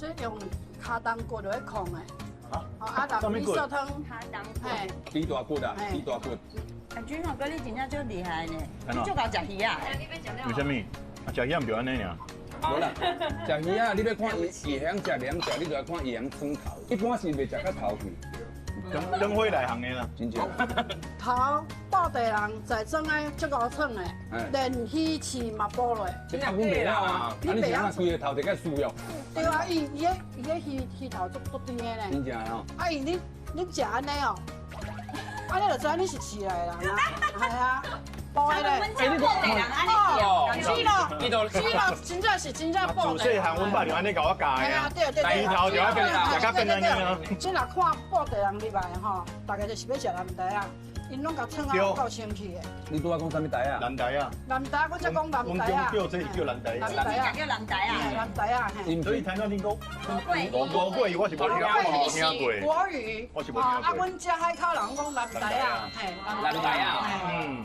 这用卡当骨落去控的。啊？啊，拿米寿汤，卡当骨。嘿，猪大骨啊，猪大骨。阿君哦，哥你真正足厉害呢，安怎你足够食鱼啊！为什么？啊，食鱼唔就安尼尔。无啦，食鱼啊，你要看伊会晓食凉食，你就要看伊晓吞头。一般是袂食到头去。灯辉来行的啦。真正。头布袋人在装诶足够称的，连鱼翅嘛剥落。这阿阮袂晓啊，啊你是安规个头一个输哦。对啊，伊个鱼头足甜的呢。真正吼。啊，伊你食安尼哦，啊你就知你是饲来的人啊，系啊。包的嘞，哎，你哦，是咯，真正是真正包的。自细汉阮爸就安尼甲我教的啊。对，鱼头就要变安尼啊。即若看布袋人入来吼，大家就是要食蓝带啊，因拢甲称啊够清气的。你拄仔讲啥物台啊？蓝带啊。蓝带，我才讲蓝带啊。叫这是叫蓝带。蓝带啊，叫蓝带啊。蓝带啊，嘿。所以台南听讲，国贵我是无听过。国语。我是无听过。啊，阮遮海口人讲蓝带啊，嘿，蓝带啊。嗯。